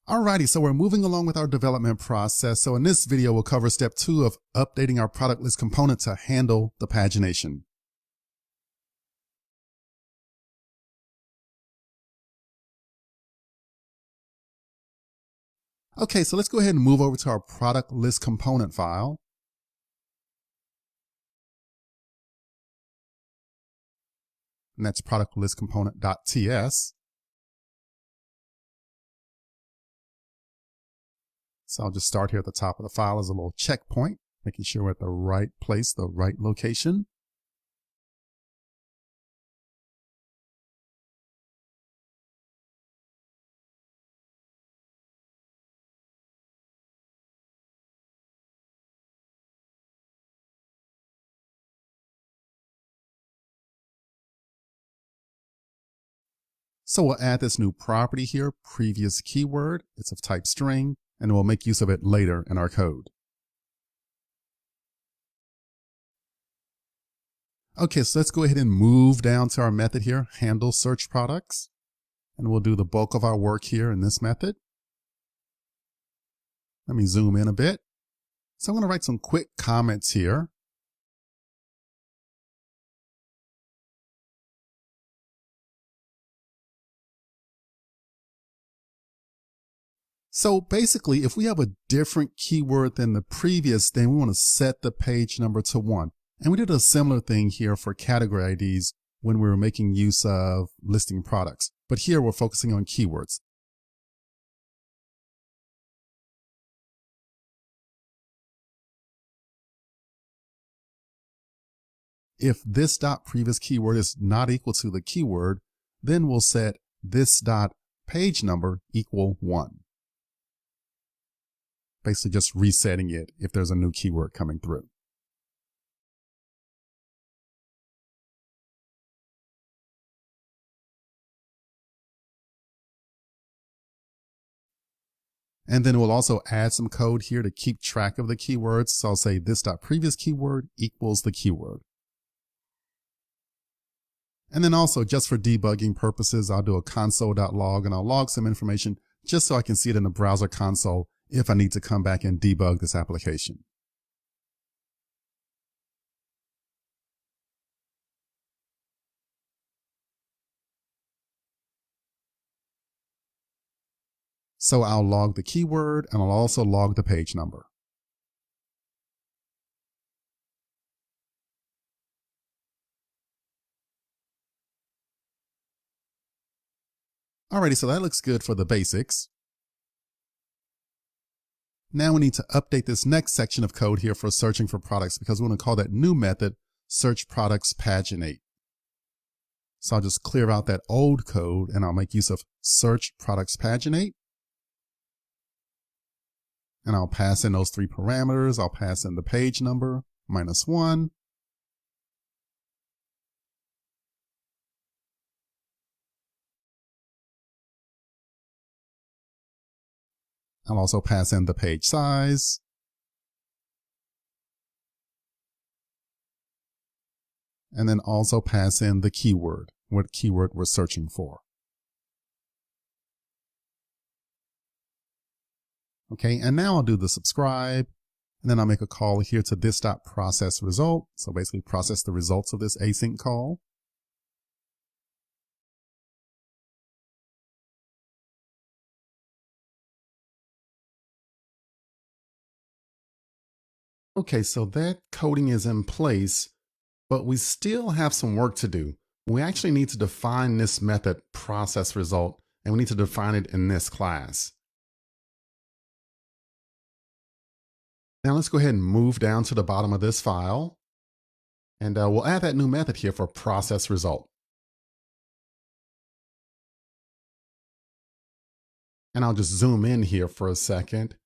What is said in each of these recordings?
Alrighty, so we're moving along with our development process. So in this video, we'll cover step 2 of updating our product list component to handle the pagination. Okay, so let's go ahead and move over to our product list component file. And that's ProductListComponent.ts. So I'll just start here at the top of the file as a little checkpoint, making sure we're at the right place, the right location. So we'll add this new property here, previous keyword. It's of type string, and we'll make use of it later in our code. Okay, so let's go ahead and move down to our method here, handle search products. And we'll do the bulk of our work here in this method. Let me zoom in a bit. So I'm going to write some quick comments here. So basically, if we have a different keyword than the previous, then we want to set the page number to 1. And we did a similar thing here for category IDs when we were making use of listing products. But here we're focusing on keywords. If this dot previous keyword is not equal to the keyword, then we'll set this dot page number equal 1. Basically just resetting it if there's a new keyword coming through. And then we'll also add some code here to keep track of the keywords. So I'll say this dot previous keyword equals the keyword. And then also just for debugging purposes, I'll do a console.log and I'll log some information just so I can see it in the browser console if I need to come back and debug this application. So I'll log the keyword and I'll also log the page number. Alrighty, so that looks good for the basics. Now we need to update this next section of code here for searching for products because we want to call that new method search products paginate. So I'll just clear out that old code and I'll make use of search products paginate. And I'll pass in those 3 parameters. I'll pass in the page number -1. I'll also pass in the page size. And then also pass in the keyword, what keyword we're searching for. Okay, and now I'll do the subscribe, and then I'll make a call here to this dot process result. So basically process the results of this async call. Okay, so that coding is in place, but we still have some work to do. We actually need to define this method process result, and we need to define it in this class. Now let's go ahead and move down to the bottom of this file, and we'll add that new method here for process result. And I'll just zoom in here for a second.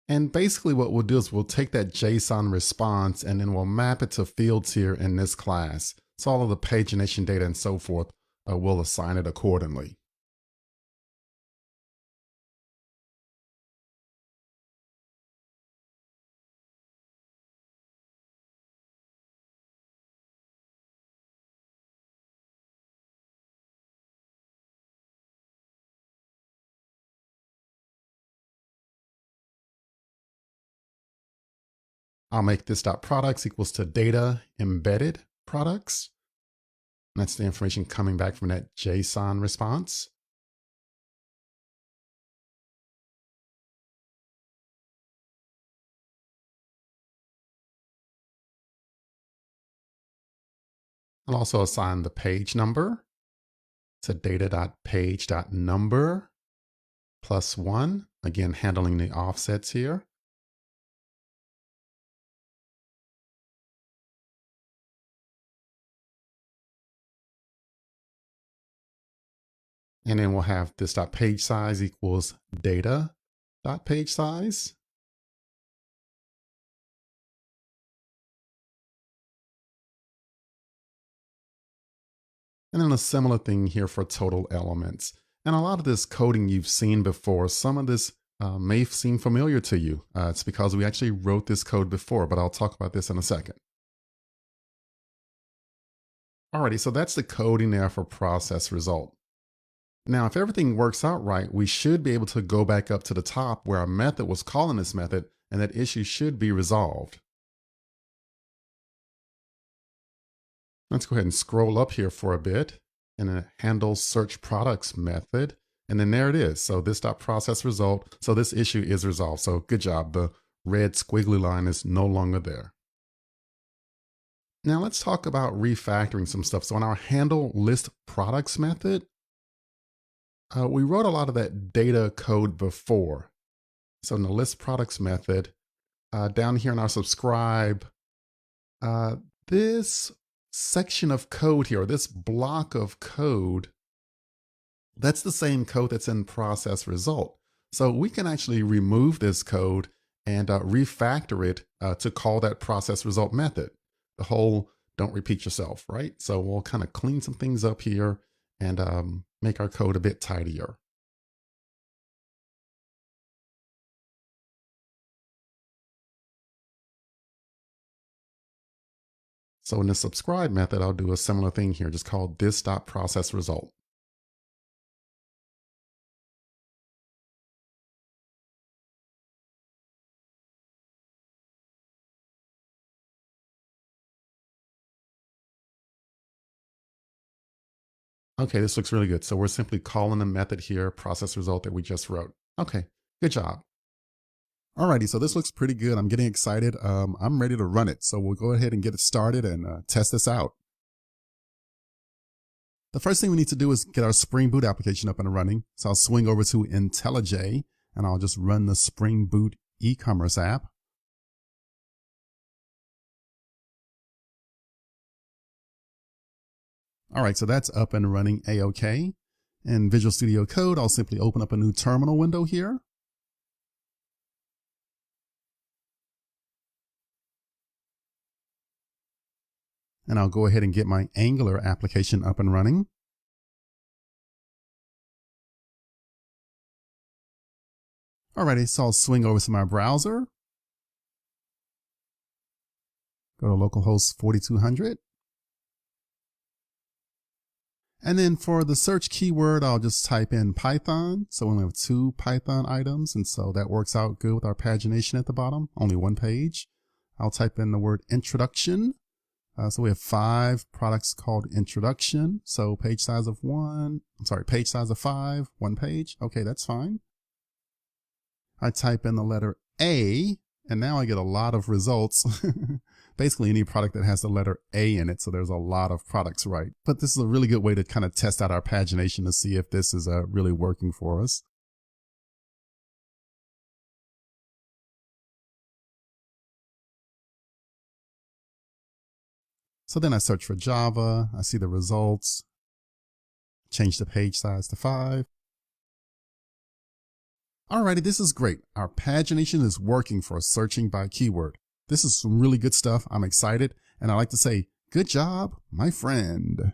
And basically what we'll do is we'll take that JSON response and then we'll map it to fields here in this class. So all of the pagination data and so forth, we'll assign it accordingly. I'll make this dot products equals to data embedded products. And that's the information coming back from that JSON response. I'll also assign the page number to data.page.number plus 1, again handling the offsets here. And then we'll have this dot page size equals data dot page size. And then a similar thing here for total elements. And a lot of this coding you've seen before. Some of this may seem familiar to you. It's because we actually wrote this code before, but I'll talk about this in a second. Alrighty, so that's the coding there for process result. Now, if everything works out right, we should be able to go back up to the top where our method was calling this method, and that issue should be resolved. Let's go ahead and scroll up here for a bit, and it handles search products method. And then there it is. So this dot process result. So this issue is resolved. So good job. The red squiggly line is no longer there. Now let's talk about refactoring some stuff. So in our handle list products method, we wrote a lot of that data code before. So in the list products method, down here in our subscribe, this section of code here, or this block of code, that's the same code that's in process result. So we can actually remove this code and refactor it to call that process result method. The whole don't repeat yourself, right? So we'll kind of clean some things up here and make our code a bit tidier. So in the subscribe method, I'll do a similar thing here, just called this.processResult. Okay, this looks really good. So we're simply calling the method here, process result that we just wrote. Okay, good job. Alrighty, so this looks pretty good. I'm getting excited. I'm ready to run it. So we'll go ahead and get it started and test this out. The first thing we need to do is get our Spring Boot application up and running. So I'll swing over to IntelliJ and I'll just run the Spring Boot e-commerce app. All right, so that's up and running A-OK. In Visual Studio Code, I'll simply open up a new terminal window here. And I'll go ahead and get my Angular application up and running. Alrighty, so I'll swing over to my browser. Go to localhost 4200. And then for the search keyword, I'll just type in Python. So we only have 2 Python items. And so that works out good with our pagination at the bottom, only 1 page. I'll type in the word introduction. So we have 5 products called introduction. So page size of 5, 1 page. Okay, that's fine. I type in the letter A, and now I get a lot of results. Basically any product that has the letter A in it. So there's a lot of products, right? But this is a really good way to kind of test out our pagination to see if this is really working for us. So then I search for Java, I see the results, change the page size to 5. Alrighty, this is great. Our pagination is working for searching by keyword. This is some really good stuff. I'm excited, and I like to say, good job, my friend.